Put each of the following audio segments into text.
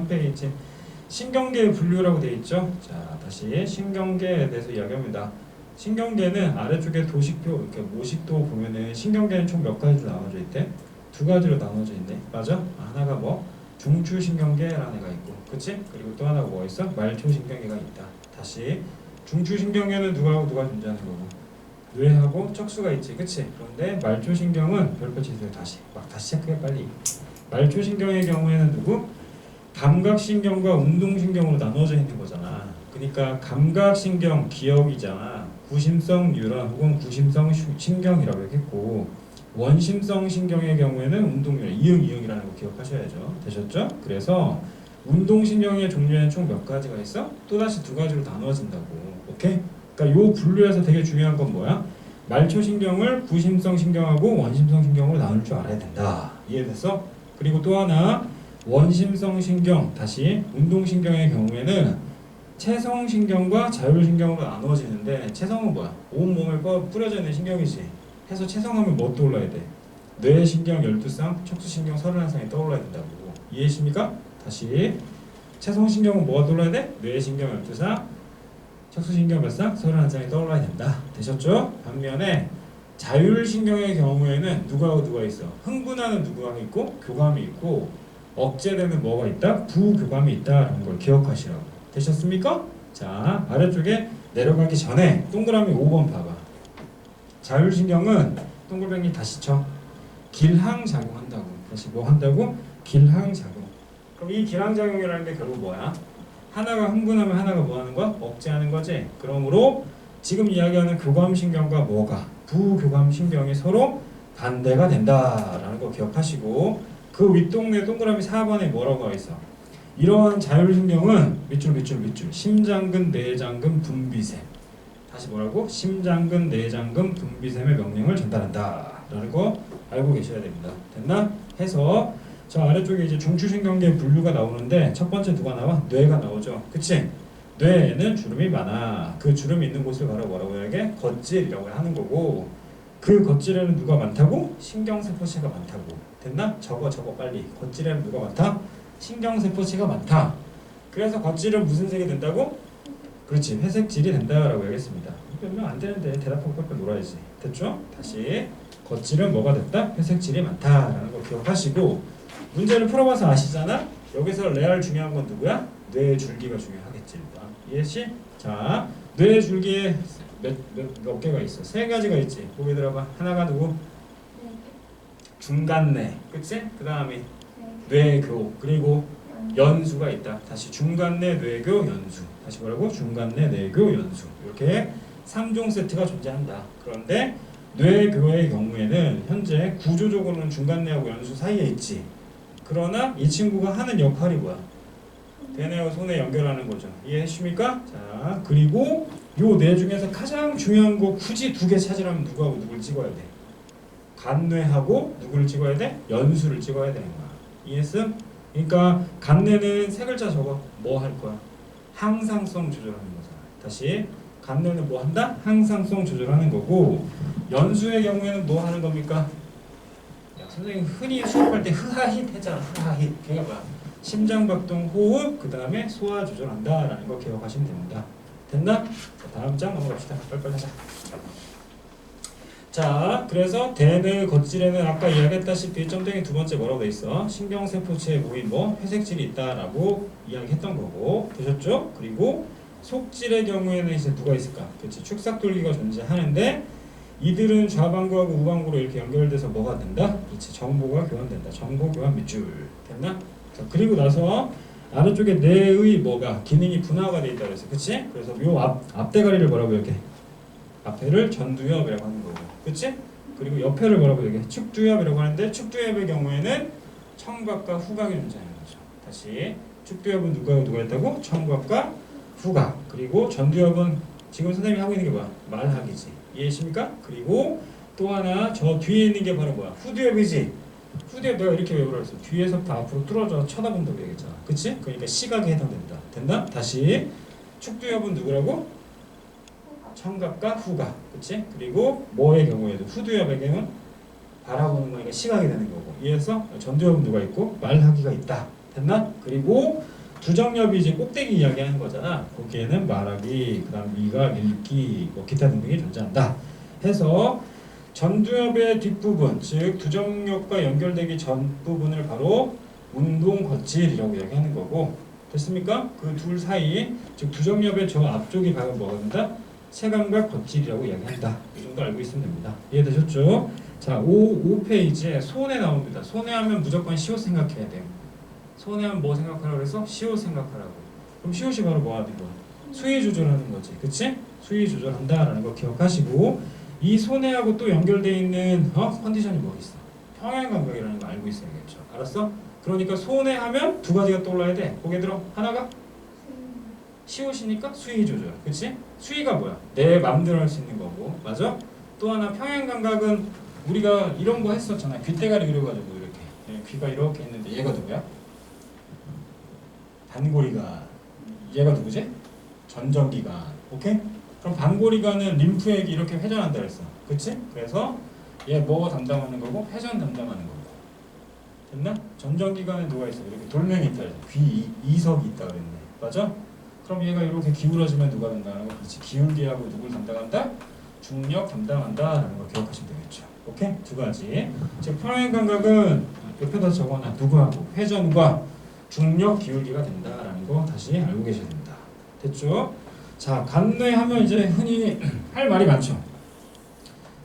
3페이지 신경계 분류라고 되어 있죠. 자, 다시 신경계에 대해서 이야기합니다. 신경계는 아래쪽에 도식표, 이렇게 모식도 보면은 신경계는 총 몇 가지로 나눠져 있대? 두 가지로 나눠져 있네. 맞아? 하나가 뭐? 중추신경계라는 애가 있고, 그치? 그리고 또 하나가 뭐 있어? 말초신경계가 있다. 다시 중추신경계는 누구하고 누가 존재하는 거고? 뇌하고 척수가 있지, 그치? 그런데 말초신경은 별표 치세요. 다시 체크해 빨리. 말초신경의 경우에는 누구? 감각신경과 운동신경으로 나눠져 있는 거잖아. 그러니까 감각신경 기억이잖아. 구심성 뉴런 혹은 구심성 신경이라고 했고, 원심성 신경의 경우에는 운동뉴런, 이응이응이라는 거 기억하셔야죠. 되셨죠? 그래서 운동신경의 종류에는 총 몇 가지가 있어? 또다시 두 가지로 나눠진다고. 오케이? 그러니까 요 분류에서 되게 중요한 건 뭐야? 말초신경을 구심성 신경하고 원심성 신경으로 나눌 줄 알아야 된다. 이해됐어? 그리고 또 하나, 원심성 신경, 다시 운동신경의 경우에는 체성신경과 자율신경으로 나누어지는데, 체성은 뭐야? 온몸에 뿌려져 있는 신경이지. 해서 체성하면 뭐 떠올라야 돼? 뇌신경 12쌍, 척수신경 31쌍이 떠올라야 된다고. 이해하십니까? 다시 체성신경은 뭐가 떠올라야 돼? 뇌신경 12쌍, 척수신경 몇 쌍? 31쌍이 떠올라야 된다. 되셨죠? 반면에 자율신경의 경우에는 누구하고 누가 있어? 흥분하는 누구가 있고 교감이 있고, 억제되는 뭐가 있다? 부교감이 있다라는 걸 기억하시라고. 되셨습니까? 자, 아래쪽에 내려가기 전에 동그라미 5번 봐봐. 자율신경은 동글뱅이 다시 쳐. 길항작용한다고. 다시 뭐 한다고? 길항작용. 그럼 이 길항작용이라는 게 결국 뭐야? 하나가 흥분하면 하나가 뭐 하는 거야? 억제하는 거지. 그러므로 지금 이야기하는 교감신경과 뭐가? 부교감신경이 서로 반대가 된다라는 거 기억하시고, 그 윗동네 동그라미 4번에 뭐라고 하어 있어? 이러한 자율신경은 밑줄 심장근, 내장근, 분비샘. 다시 뭐라고? 심장근, 내장근, 분비샘의 명령을 전달한다 라는 거 알고 계셔야 됩니다. 됐나? 해서 저 아래쪽에 이제 중추신경계 분류가 나오는데, 첫 번째 누가 나와? 뇌가 나오죠. 그치? 뇌에는 주름이 많아. 그 주름이 있는 곳을 바로 뭐라고 해야? 겉질이라고 하는 거고, 그 겉질에는 누가 많다고? 신경세포체가 많다고. 됐나? 적어 빨리. 겉질에는 누가 많다? 신경세포체가 많다. 그래서 겉질은 무슨 색이 된다고? 그렇지, 회색질이 된다라고 얘기했습니다. 몇 안 되는데 대답하고 펄펄 놀아야지. 됐죠? 다시 겉질은 뭐가 됐다? 회색질이 많다라는 거 기억하시고, 문제를 풀어봐서 아시잖아? 여기서 레알 중요한 건 누구야? 뇌 줄기가 중요하겠지. 이해시? 자, 뇌 줄기에 몇 개가 있어? 세 가지가 있지. 보기 들어봐. 하나가 누구? 중간뇌, 그치? 그 다음에 뇌교, 그리고 연수가 있다. 다시 중간뇌, 뇌교, 연수. 다시 뭐라고? 중간뇌, 뇌교, 연수. 이렇게 3종 세트가 존재한다. 그런데 뇌교의 경우에는 현재 구조적으로는 중간뇌하고 연수 사이에 있지. 그러나 이 친구가 하는 역할이 뭐야? 대뇌와 손에 연결하는 거죠. 이해하십니까? 자, 그리고 요 뇌 중에서 가장 중요한 거 굳이 두 개 찾으려면 누구하고 누굴 찍어야 돼? 간뇌하고 누구를 찍어야 돼? 연수를 찍어야 되는 거야. 이해했음? 그러니까 간뇌는 세 글자 적어. 뭐 할 거야? 항상성 조절하는 거잖아. 다시 간뇌는 뭐 한다? 항상성 조절하는 거고, 연수의 경우에는 뭐 하는 겁니까? 야, 선생님 흔히 수업할 때 흐하힛 했잖아. 흐하힛. 걔가 뭐야? 심장박동, 호흡, 그 다음에 소화 조절한다라는 거 기억하시면 됩니다. 됐나? 자, 다음 장 넘어갑시다. 빨리빨리 하자. 자, 그래서 대뇌의 겉질에는 아까 이야기했다시피 점등이 두 번째 뭐라고 돼 있어? 신경세포체에 모인 뭐 회색질이 있다라고 이야기했던 거고. 되셨죠? 그리고 속질의 경우에는 이제 누가 있을까? 그렇지, 축삭돌기가 존재하는데, 이들은 좌방구하고 우방구로 이렇게 연결돼서 뭐가 된다? 그렇지, 정보가 교환된다. 정보 교환 밑줄. 됐나? 자, 그리고 나서 아래쪽에 뇌의 뭐가 기능이 분화가 돼 있다 그랬어. 그치? 그래서 요 앞대가리를 뭐라고 이렇게, 앞에를 전두엽이라고 하는 거고, 그치? 그리고 옆에를 뭐라고 얘기해? 축두엽이라고 하는데, 축두엽의 경우에는 청각과 후각이 존재하는 거죠. 다시 축두엽은 누가 있다고? 청각과 후각. 그리고 전두엽은 지금 선생님이 하고 있는 게 뭐야? 말하기지. 이해하십니까? 그리고 또 하나 저 뒤에 있는 게 바로 뭐야? 후두엽이지. 후두엽 내가 이렇게 외우라 했어. 뒤에서부터 앞으로 뚫어져 쳐다본다고 얘기했잖아. 그치? 그러니까 시각에 해당된다. 됐나? 다시 축두엽은 누구라고? 청각과 후각. 그치? 그리고 뭐의 경우에도 후두엽에게는 바라보는 거니까 시각이 되는 거고. 이해해서 전두엽은 누가 있고 말하기가 있다. 됐나? 그리고 두정엽이 이제 꼭대기 이야기하는 거잖아. 거기에는 말하기, 그다음 미가, 밀기, 뭐 기타 등등이 존재한다. 해서 전두엽의 뒷부분, 즉 두정엽과 연결되기 전 부분을 바로 운동 거칠이라고 이야기하는 거고, 됐습니까? 그 둘 사이, 즉 두정엽의 저 앞쪽이 바로 뭐가 된다? 체감과 거칠이라고 이야기한다. 이 정도 알고 있으면 됩니다. 이해되셨죠? 자, 5페이지에 손해 나옵니다. 손해하면 무조건 시옷 생각해야 돼요. 손해하면 뭐 생각하라고 그래서? 시옷 생각하라고. 그럼 시옷이 바로 뭐 하는 거야? 수위 조절하는 거지. 그치? 수위 조절한다라는 거 기억하시고, 이 손해하고 또 연결되어 있는 컨디션이 뭐 있어? 평행감각이라는 거 알고 있어야겠죠. 알았어? 그러니까 손해하면 두 가지가 떠올라야 돼. 고개 들어. 하나가 시옷이니까 수위 조절. 그치? 수위가 뭐야? 내 맘대로 할 수 있는 거고. 맞아? 또 하나 평행감각은 우리가 이런 거 했었잖아. 귀대가리 그려가지고 이렇게. 귀가 이렇게 있는데 얘가 누구야? 반고리관. 얘가 누구지? 전정기관. 오케이? 그럼 반고리관은 림프액이 이렇게 회전한다 그랬어. 그치? 그래서 얘 뭐 담당하는 거고? 회전 담당하는 거고. 됐나? 전정기관에 누가 있어? 이렇게 돌멩이 있다 그랬어. 귀 이석이 있다 그랬네. 맞아? 그럼 얘가 이렇게 기울어지면 누가 담당하는 거? 그렇지. 기울기하고 누굴 담당한다? 중력 담당한다라는 걸 기억하시면 되겠죠. 오케이? 두 가지. 즉 평행감각은 옆에다 적어놔. 누구하고? 회전과 중력 기울기가 된다라는 거 다시 알고 계셔야 됩니다. 됐죠? 자, 간뇌하면 이제 흔히 할 말이 많죠.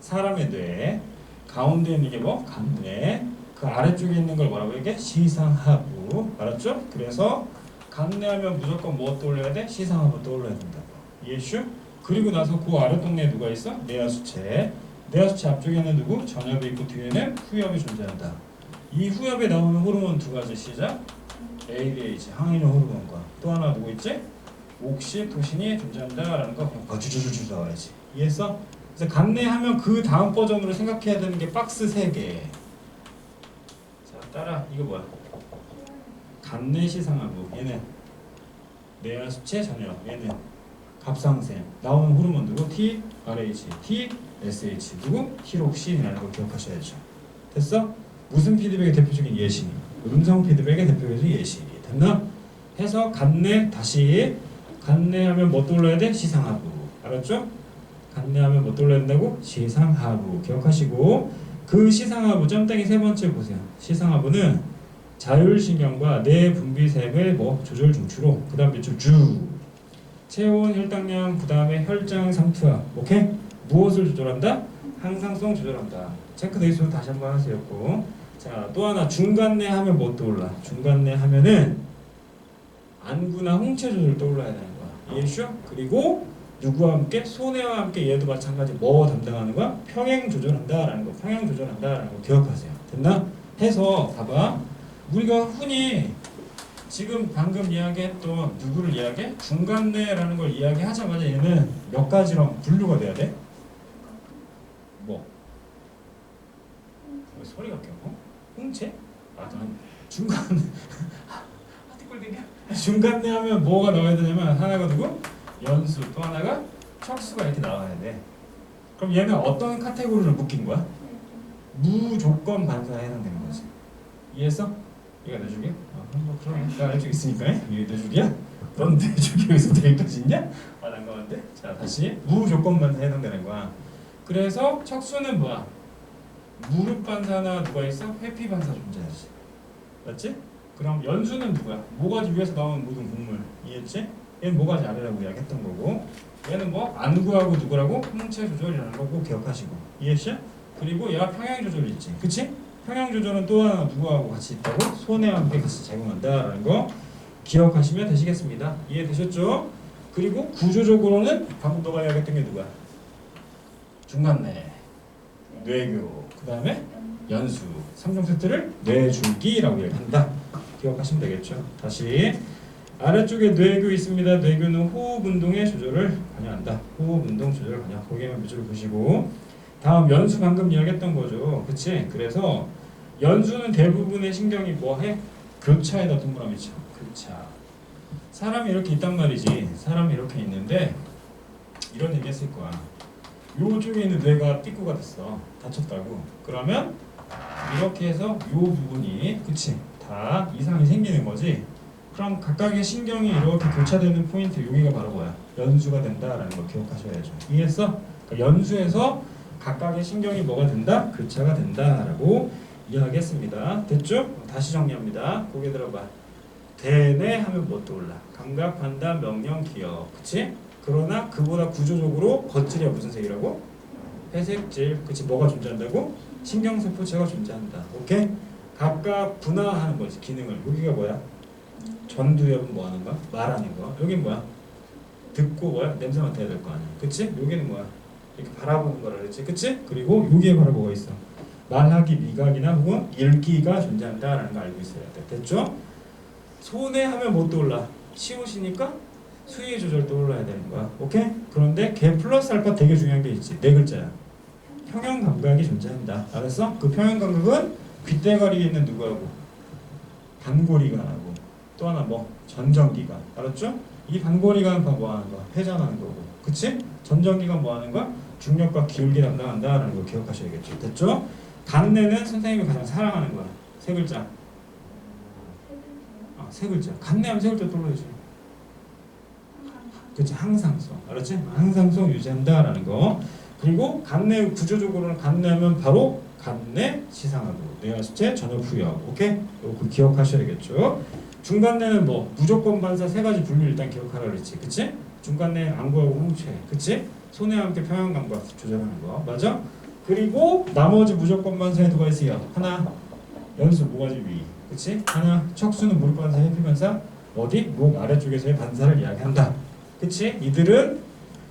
사람의 뇌 가운데 있는 게 뭐? 간뇌. 그 아래쪽에 있는 걸 뭐라고 얘기해? 시상하부. 알았죠? 그래서 간뇌하면 무조건 뭐 떠올려야 돼? 시상하부 떠올려야 된다고. 이해슈? 그리고 나서 그 아래 동네에 누가 있어? 뇌하수체. 뇌하수체 앞쪽에는 누구? 전엽이 있고 뒤에는 후엽이 존재한다. 이 후엽에 나오는 호르몬 두 가지 시작. ADH, 항인효 호르몬과 또 하나 누구 있지? 옥시토신이 존재한다라는 거 그냥 주주주주 나와야지. 이해했어? 그래서 간뇌하면 그 다음 버전으로 생각해야 되는 게 박스 3개. 자, 따라. 이거 뭐야? 간뇌 시상하부. 얘는 뇌하수체 전엽. 얘는 갑상샘. 나오는 호르몬 누구? T, RH, T, SH. 누구? 티록신이라는 걸 기억하셔야죠. 됐어? 무슨 피드백의 대표적인 예시? 음성 피드백의 대표적인 예시. 됐나? 해서 간뇌 다시 간뇌하면 뭐 떠올라야 돼? 시상하부. 알았죠? 간뇌하면 뭐 떠올라야 된다고? 시상하부. 기억하시고 그 시상하부 점땡이 세 번째 보세요. 시상하부는 자율신경과 뇌 분비샘의 뭐 조절 중추로 그 다음 밑줄 주 체온, 혈당량, 그 다음에 혈장 상투압. 오케이? 무엇을 조절한다? 항상성 조절한다. 체크돼 있으면 다시 한번 하세요. 자, 또 하나 중간내 하면 뭐 떠올라? 중간내 하면은 안구나 홍채 조절 떠올라야 되는 거야. 이해했죠? 그리고 누구와 함께? 손해와 함께 얘도 마찬가지 뭐 담당하는 거야? 평행 조절한다라는 거. 평행 조절한다라는 거 기억하세요. 됐나? 해서 봐봐. 우리가 흔히 지금 방금 이야기했던 누구를 이야기해? 중간내라는 걸 이야기하자마자 얘는 몇 가지로 분류가 돼야 돼? 뭐? 왜 소리가 껴? 홍채? 아, 중간 중간내 하면 뭐가 나와야 되냐면 하나가 누구? 연수, 또 하나가 척수가 이렇게 나와야 돼. 그럼 얘는 어떤 카테고리를 묶인 거야? 무조건 반사에 해당되는 거지. 이해했어? 얘가 내주기야? 뭐 그러네. 나 내주기 있으니까 얘 내주기야? 넌 내주기 여기서 여기까지 있냐? 난감한데? 자, 다시 무조건 반사에 해당되는 거야. 그래서 척수는 뭐야? 무릎 반사나 누가 있어? 회피 반사 존재하지. 맞지? 그럼 연수는 누구야? 모가지 위에서 나오는 모든 곡물. 이해했지? 얘는 모가지 아래라고 이야기했던 거고, 얘는 뭐 안구하고 누구라고? 홍채 조절이라는 거 꼭 기억하시고. 이해했지? 그리고 얘가 평행 조절이 있지. 그치? 평행 조절은 또 하나 누구하고 같이 있다고? 손해와 함께 같이 제공한다라는 거 기억하시면 되시겠습니다. 이해되셨죠? 그리고 구조적으로는 방금 너가 이야기했던 게 누구야? 중간내, 뇌교, 그 다음에 연수, 3종 세트를 뇌줄기라고 얘기한다. 기억하시면 되겠죠. 다시 아래쪽에 뇌교 있습니다. 뇌교는 호흡 운동의 조절을 관여한다. 호흡 운동 조절을 관여. 거기에만 밑줄 보시고 다음 연수 방금 이야기했던 거죠. 그치? 그래서 연수는 대부분의 신경이 뭐해? 교차에다 동그라미 쳐. 교차. 사람이 이렇게 있단 말이지. 사람이 이렇게 있는데 이런 얘기 했을 거야. 요쪽에 있는 뇌가 삐꾸가 됐어. 다쳤다고. 그러면 이렇게 해서 요 부분이 그치? 다 이상이 생기는 거지. 그럼 각각의 신경이 이렇게 교차되는 포인트 여기가 바로 뭐야? 연수가 된다라는 걸 기억하셔야죠. 이해했어? 그러니까 연수에서 각각의 신경이 뭐가 된다? 교차가 된다라고 이야기했습니다. 됐죠? 다시 정리합니다. 고개 들어봐. 대뇌 하면 뭐 떠올라? 감각, 판단, 명령, 기억. 그치? 그러나 그보다 구조적으로 겉질이야 무슨 색이라고? 회색질. 그치? 뭐가 존재한다고? 신경세포체가 존재한다. 오케이? 각각 분화하는 거지. 기능을. 여기가 뭐야? 전두엽은 뭐 하는 거야? 말하는 거. 여긴 뭐야? 듣고 뭐야? 냄새 맡아야 될 거 아니야. 그치? 여기는 뭐야? 이렇게 바라보는 거라 그랬지. 그치? 그리고 여기에 바로 뭐가 있어? 말하기, 미각이나 혹은 읽기가 존재한다라는 거 알고 있어야 돼. 됐죠? 손에 하면 뭐 떠올라? 시옷이니까 수위 조절 떠올라야 되는 거야. 오케이? 그런데 걔 플러스 알파 되게 중요한 게 있지. 네 글자야. 평형 감각이 존재한다. 알았어? 그 평형 감각은 귓대가리에 있는 누구하고? 반고리관하고 또 하나 뭐? 전정기관. 알았죠? 이 반고리관은 뭐 하는 거야? 회전하는 거고. 그치? 전정기관 뭐 하는 거야? 중력과 기울기 담당한다라는 거 기억하셔야겠죠. 됐죠? 간내는 선생님이 가장 사랑하는 거야. 세 글자. 세 글자. 간내하면 세 글자 떠올려야지. 그치? 항상성. 알았지? 항상성 유지한다라는 거. 그리고 간내 구조적으로는 간내하면 바로 간내 시상하고 뇌하수체 전엽 후유하고. 오케이? 이거 기억하셔야겠죠. 중간내는 뭐 무조건 반사 세 가지 분류 일단 기억하라 그랬지. 그치? 중간내 안구하고 홍채. 그치? 손해와 함께 평형 감각 조절하는 거. 맞아? 그리고 나머지 무조건 반사에 누가 있어요? 하나 연수 모가지 위. 그치? 하나 척수는 무릎 반사 해피 반사 어디? 목 아래쪽에서의 반사를 이야기한다. 그치? 이들은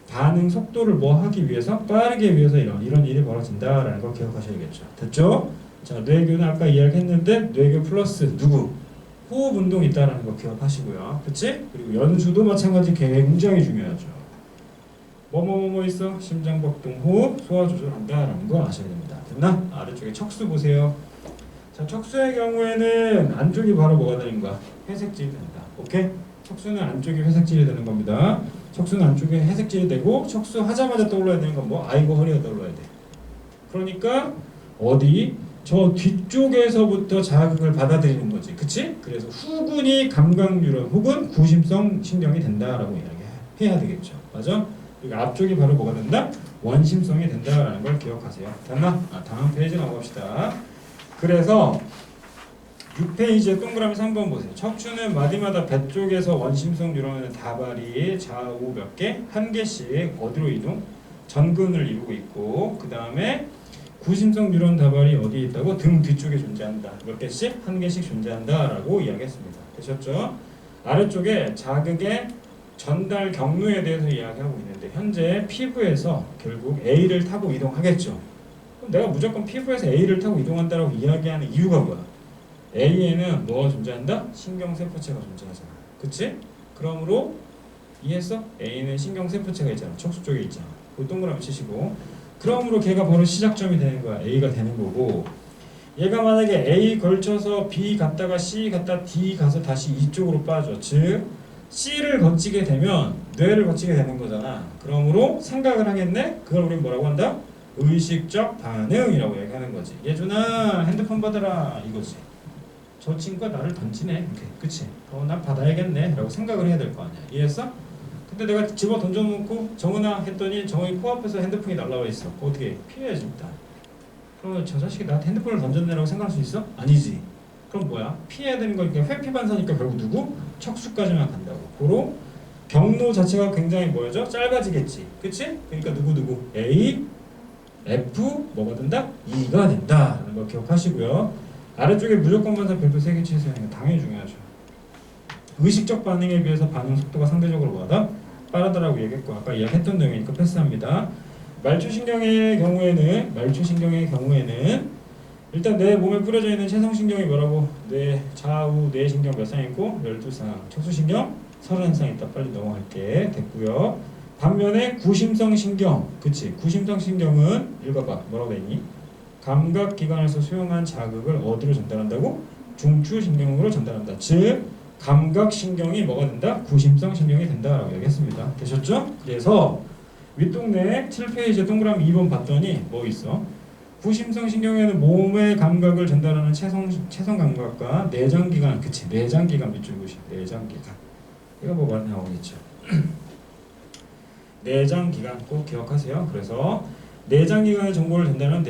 반응 속도를 뭐 하기 위해서 빠르게 위해서 이런 일이 벌어진다라는 걸 기억하셔야겠죠. 됐죠? 자, 뇌교는 아까 이야기했는데 뇌교 플러스 누구? 호흡 운동이 있다라는 거 기억하시고요. 그치? 그리고 연수도 마찬가지 굉장히 중요하죠. 뭐뭐 있어? 심장 박동, 호흡, 소화 조절한다라는 거 아셔야 됩니다. 됐나? 아래쪽에 척수 보세요. 자, 척수의 경우에는 안쪽이 바로 뭐가 되는 거야? 회색질이 된다. 오케이? 척수는 안쪽이 회색질이 되는 겁니다. 척수는 안쪽에 회색질이 되고 척수 하자마자 떠올라야 되는 건 뭐? 아이고 허리가 떠올라야 돼. 그러니까 어디? 저 뒤쪽에서부터 자극을 받아들이는 거지. 그치? 그래서 후근이 감각뉴런 혹은 구심성 신경이 된다라고 이야기해야 되겠죠. 맞아? 그리고 앞쪽이 바로 뭐가 된다? 원심성이 된다라는 걸 기억하세요. 됐나? 다음 페이지 넘어갑시다. 그래서 6페이지에 동그라미 3번 보세요. 척추는 마디마다 배 쪽에서 원심성 뉴런의 다발이 좌우 몇 개? 한 개씩 어디로 이동? 전근을 이루고 있고 그 다음에 구심성 뉴런 다발이 어디에 있다고? 등 뒤쪽에 존재한다. 몇 개씩? 한 개씩 존재한다라고 이야기했습니다. 되셨죠? 아래쪽에 자극의 전달 경로에 대해서 이야기하고 있는데 현재 피부에서 결국 A를 타고 이동하겠죠. 그럼 내가 무조건 피부에서 A를 타고 이동한다라고 이야기하는 이유가 뭐야? A에는 뭐가 존재한다? 신경세포체가 존재하잖아. 그치? 그러므로 이해했어? A는 신경세포체가 있잖아. 척수 쪽에 있잖아. 그 동그라미 치시고 그러므로 걔가 바로 시작점이 되는 거야. A가 되는 거고 얘가 만약에 A 걸쳐서 B 갔다가 C 갔다 D 가서 다시 이쪽으로 빠져. 즉 C를 거치게 되면 뇌를 거치게 되는 거잖아. 그러므로 생각을 하겠네? 그걸 우리 뭐라고 한다? 의식적 반응이라고 얘기하는 거지. 예준아 핸드폰 받아라 이거지. 저 친구가 나를 던지네. 이렇게. 그치? 난 받아야겠네 라고 생각을 해야 될 거 아니야. 이해했어? 근데 내가 집어 던져놓고 정은아 했더니 정은이 코앞에서 핸드폰이 날라와 있어. 어떻게 해? 피해야지 일단. 그러면 저 자식이 나한테 핸드폰을 던졌네라고 생각할 수 있어? 아니지. 그럼 뭐야? 피해야 되는 거니까 회피 반사니까 결국 누구? 척수까지만 간다고. 고로 경로 자체가 굉장히 뭐죠? 짧아지겠지. 그치? 그러니까 누구? A, F 뭐가 된다? E가 된다라는 거 기억하시고요. 아래쪽에 무조건 반사 별표 3개 치세요. 당연히 중요하죠. 의식적 반응에 비해서 반응 속도가 상대적으로 뭐하다? 빠르다라고 얘기했고 아까 이야기했던 내용이니까 패스합니다. 말초신경의 경우에는 일단 내 몸에 뿌려져 있는 체성신경이 뭐라고? 뇌 좌우 뇌신경 몇 상 있고 12상, 척수신경 31상 있다. 빨리 넘어갈게. 됐고요. 반면에 구심성 신경, 그치? 구심성 신경은 읽어봐. 뭐라고 되니? 감각기관에서 수용한 자극을 어디로 전달한다고? 중추신경으로 전달한다. 즉 감각신경이 뭐가 된다? 구심성 신경이 된다라고 얘기했습니다. 되셨죠? 그래서 윗동네 7페이지 동그라미 2번 봤더니 뭐 있어? 부심성 신경에는 몸의 감각을 전달하는 체성 감각과 내장기관, 그치, 내장기관 밑줄 보시면 내장기관. 이거 뭐 많이 나오겠죠. 내장기관 꼭 기억하세요. 그래서 내장기관의 정보를 전달하는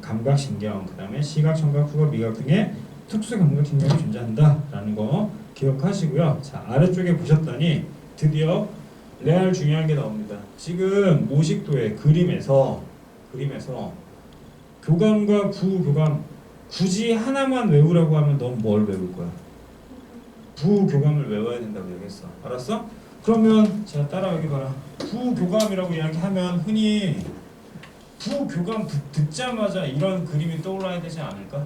감각신경, 그 다음에 시각, 청각, 후각, 미각 등의 특수 감각신경이 존재한다라는 거 기억하시고요. 자, 아래쪽에 보셨더니 드디어 레알 중요한 게 나옵니다. 지금 모식도의 그림에서 교감과 부교감 굳이 하나만 외우라고 하면 넌 뭘 외울 거야? 부교감을 외워야 된다고 얘기했어. 알았어? 그러면 자 따라 여기 봐라. 부교감이라고 이야기하면 흔히 부교감 듣자마자 이런 그림이 떠올라야 되지 않을까?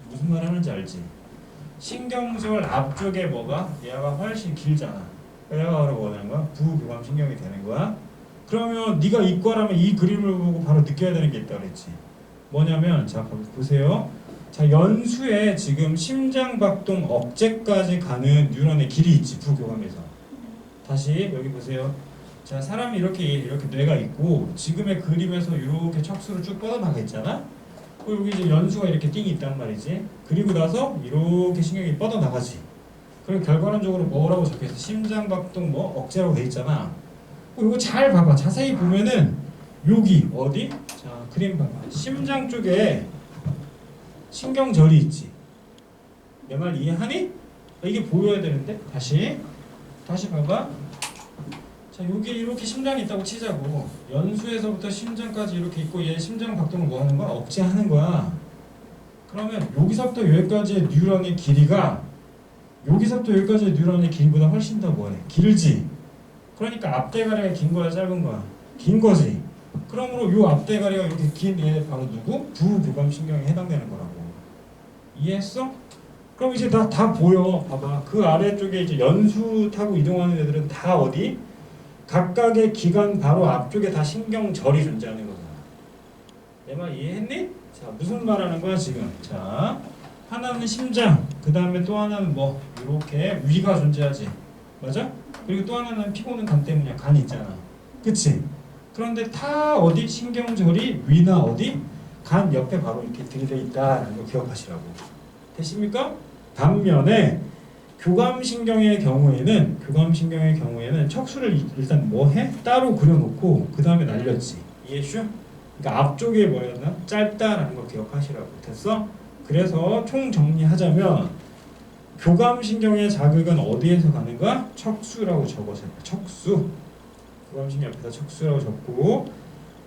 무슨 말 하는지 알지? 신경절 앞쪽에 뭐가? 얘가 훨씬 길잖아. 얘가 바로 뭐라는 거야? 부교감 신경이 되는 거야. 그러면 네가 이과라면 이 그림을 보고 바로 느껴야 되는 게 있다 그랬지. 뭐냐면 자 보세요. 자 연수에 지금 심장박동 억제까지 가는 뉴런의 길이 있지 부교감에서. 다시 여기 보세요. 자 사람이 이렇게 뇌가 있고 지금의 그림에서 이렇게 척수로 쭉 뻗어나가 있잖아. 그리고 여기 이제 연수가 이렇게 띵이 있단 말이지. 그리고 나서 이렇게 신경이 뻗어나가지. 그리고 결과론적으로 뭐라고 적혀있어? 심장박동 뭐 억제라고 돼 있잖아. 이거 잘 봐봐. 자세히 보면은 여기 어디? 자 그림 봐봐. 심장 쪽에 신경절이 있지. 내 말 이해하니? 이게 보여야 되는데 다시 봐봐. 자 여기 이렇게 심장이 있다고 치자고. 연수에서부터 심장까지 이렇게 있고 얘 심장 박동을 뭐 하는 거야? 억제하는 거야. 그러면 여기서부터 여기까지의 뉴런의 길이가 여기서부터 여기까지의 뉴런의 길이보다 훨씬 더 뭐해? 길지. 그러니까 앞대가리가 긴 거야, 짧은 거야? 긴 거지. 그러므로 요 앞대가리가 이렇게 긴 얘 바로 누구? 부교감신경에 해당되는 거라고. 이해했어? 그럼 이제 다 보여. 봐봐. 그 아래쪽에 이제 연수 타고 이동하는 애들은 다 어디? 각각의 기관 바로 앞쪽에 다 신경절이 존재하는 거잖아. 내 말 이해했니? 자, 무슨 말하는 거야 지금? 자, 하나는 심장, 그 다음에 또 하나는 뭐 이렇게 위가 존재하지. 맞아? 그리고 또 하나는 피고는 간 때문이야. 간이 있잖아. 그치? 그런데 다 어디? 신경절이 위나 어디? 간 옆에 바로 이렇게 들이대 있다라는 거 기억하시라고. 되십니까? 반면에 교감신경의 경우에는 척수를 일단 뭐 해? 따로 그려놓고 그 다음에 날렸지. 이해했슈? 그러니까 앞쪽에 뭐였나? 짧다라는 거 기억하시라고. 됐어? 그래서 총 정리하자면 교감신경의 자극은 어디에서 가는 거야? 척수라고 적어서 척수. 교감신경 옆에다 척수라고 적고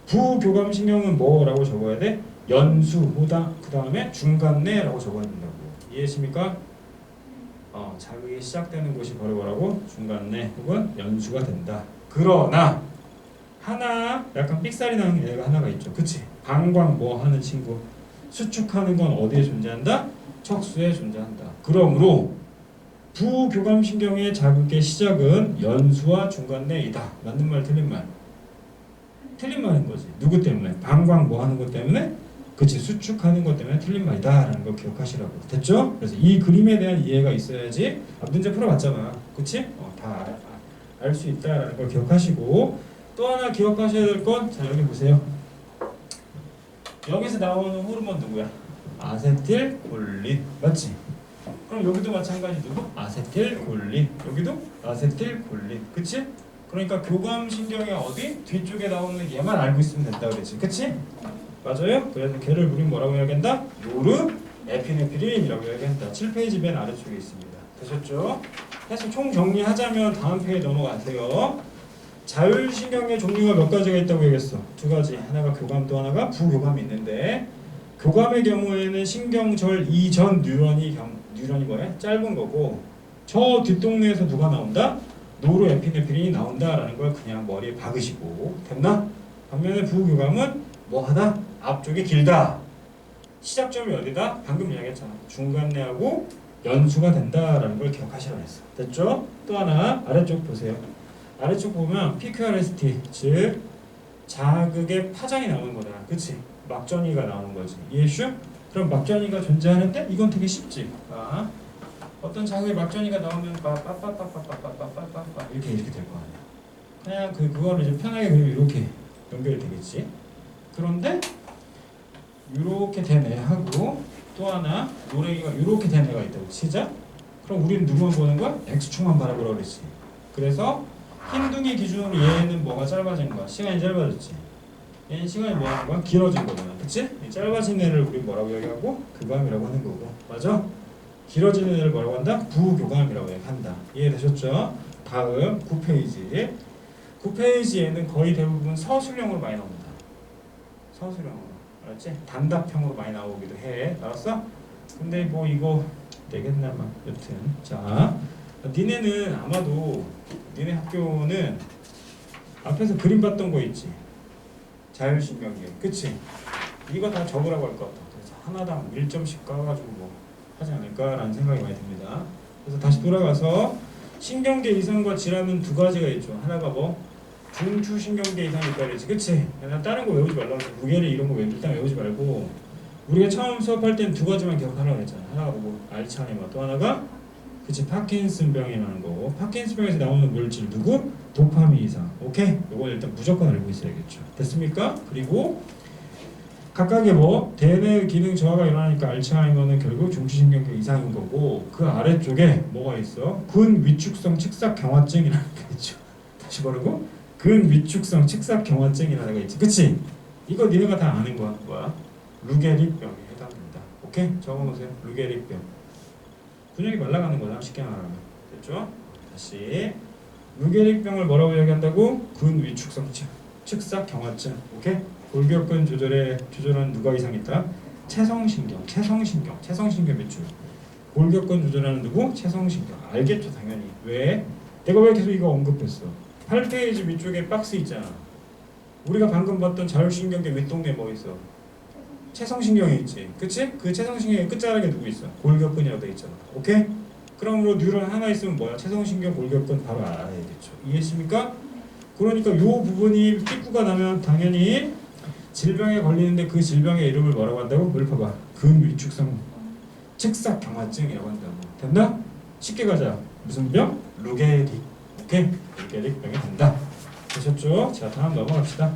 부교감신경은 뭐라고 적어야 돼? 연수, 그 다음에 중간내라고 적어야 된다고. 이해하십니까? 자극이 시작되는 곳이 바로 뭐라고? 중간내 혹은 연수가 된다. 그러나 하나 약간 삑살이 나는 애가 하나가 있죠. 그치? 방광 뭐 하는 친구. 수축하는 건 어디에 존재한다? 척수에 존재한다. 그러므로 부교감신경의 자극의 시작은 연수와 중간내이다. 맞는 말 틀린 말? 틀린 말인 거지. 누구 때문에? 방광 뭐 하는 것 때문에? 그치, 수축하는 것 때문에 틀린 말이다 라는 걸 기억하시라고. 됐죠? 그래서 이 그림에 대한 이해가 있어야지 문제 풀어봤잖아. 그치? 다 알 수 있다라는 걸 기억하시고 또 하나 기억하셔야 될 건 자 여기 보세요. 여기서 나오는 호르몬 누구야? 아세틸콜린. 맞지? 그럼 여기도 마찬가지 누구? 아세틸콜린. 여기도 아세틸콜린. 그치? 그러니까 교감신경의 어디? 뒤쪽에 나오는 얘만 알고 있으면 된다 그랬지. 그치? 맞아요? 그래서 걔를 우린 뭐라고 이야기한다? 노르에피네프린이라고 이야기한다. 7페이지 맨 아래쪽에 있습니다. 되셨죠? 해서 총 정리하자면 다음 페이지 넘어가세요. 자율신경의 종류가 몇 가지가 있다고 얘기했어? 두 가지. 하나가 교감 또 하나가 부교감이 있는데 교감의 경우에는 신경절 이전 뉴런이 뭐야? 짧은 거고 저 뒷동네에서 누가 나온다? 노르에피네프린이 나온다라는 걸 그냥 머리에 박으시고 됐나? 반면에 부교감은 뭐하다? 앞쪽이 길다. 시작점이 어디다? 방금 이야기했잖아. 중간내하고 연수가 된다라는 걸 기억하시라고 했어. 됐죠? 또 하나 아래쪽 보세요. 아래쪽 보면 PQRST 즉 자극의 파장이 나오는 거다. 그치? 막전이가 나오는 거지. 이해슈? 그럼 막전이가 존재하는데 이건 되게 쉽지. 어떤 자극의 막전이가 나오면 빠빠빠빠빠빠빠빠빠 이렇게 될 거 아니야. 그냥 그거를 이제 편하게 그리고 이렇게 연결이 되겠지. 그런데 이렇게 된 애하고 또 하나 노래기가 이렇게 된 애가 있다고 치자. 그럼 우리는 누구만 보는 거야? X축만 바라보라고 그랬지. 그래서 흰둥이 기준으로 얘는 뭐가 짧아진 거야? 시간이 짧아졌지. 얘는 시간이 뭐 하는 거야? 길어진 거잖아. 그치? 이 짧아진 애를 우리 뭐라고 얘기하고? 교감이라고 하는 거고. 맞아? 길어지는 애를 뭐라고 한다? 부교감이라고 얘기한다. 이해되셨죠? 다음 9페이지. 9페이지에는 거의 대부분 서술형으로 많이 나옵니다. 서술형으로. 알았지? 단답형으로 많이 나오기도 해. 알았어? 근데 뭐 이거 되겠나마. 여튼 자, 니네는 아마도 니네 학교는 앞에서 그림 봤던 거 있지? 자율신경계. 그치? 이거 다 적으라고 할 것 같아. 그래서 하나당 1점씩 까가지고 뭐 하지 않을까라는 생각이 많이 듭니다. 그래서 다시 돌아가서 신경계 이상과 질환은 두 가지가 있죠. 하나가 뭐 중추신경계 이상이 있다 그랬지. 그치? 난 다른 거 외우지 말라고 했어. 무게를 이런 거 일단 외우지 말고 우리가 처음 수업할 때는 두 가지만 기억하라고 했잖아. 하나가 뭐고 알츠하이머, 또 하나가 그치 파킨슨병이라는 거고. 파킨슨병에서 나오는 물질 누구? 도파민 이상. 오케이? 이거 일단 무조건 알고 있어야겠죠. 됐습니까? 그리고 각각의 뭐 대뇌 기능 저하가 일어나니까 알츠하이머는 결국 중추신경계 이상인 거고, 그 아래쪽에 뭐가 있어? 근위축성 측삭경화증이라는 게 있죠. 다시 뭐라고? 근위축성 측삭경화증이라는 게 있지. 그치? 이거 니네가 다 아는 거야. 뭐야? 루게릭병에 해당된다. 오케이? 적어놓으세요. 루게릭병. 근육이 말라가는 거다. 쉽게 말하면. 됐죠? 다시 루게릭병을 뭐라고 얘기한다고? 근위축성 측삭경화증. 오케이? 골격근 조절하는 누가 이상 있다? 체성신경 매출. 골격근 조절하는 누구? 체성신경. 알겠죠, 당연히. 왜? 내가 왜 계속 이거 언급했어? 8페이지 위쪽에 박스 있잖아. 우리가 방금 봤던 자율신경계 윗동네에 뭐 있어? 체성신경이 있지. 그치? 그 체성신경의 끝자락에 누구 있어? 골격근이라고 돼 있잖아. 오케이? 그러므로 뉴런 하나 있으면 뭐야? 체성신경 골격근 바로 알아야겠죠. 이해했습니까? 그러니까 요 부분이 삐꾸가 나면 당연히 질병에 걸리는데 그 질병의 이름을 뭐라고 한다고? 뭘 봐봐. 근위축성 측삭경화증이라고 한다고. 됐나? 쉽게 가자. 무슨 병? 루게릭. 오케이? 루게릭 병이 된다. 되셨죠? 자, 다음 넘어갑시다.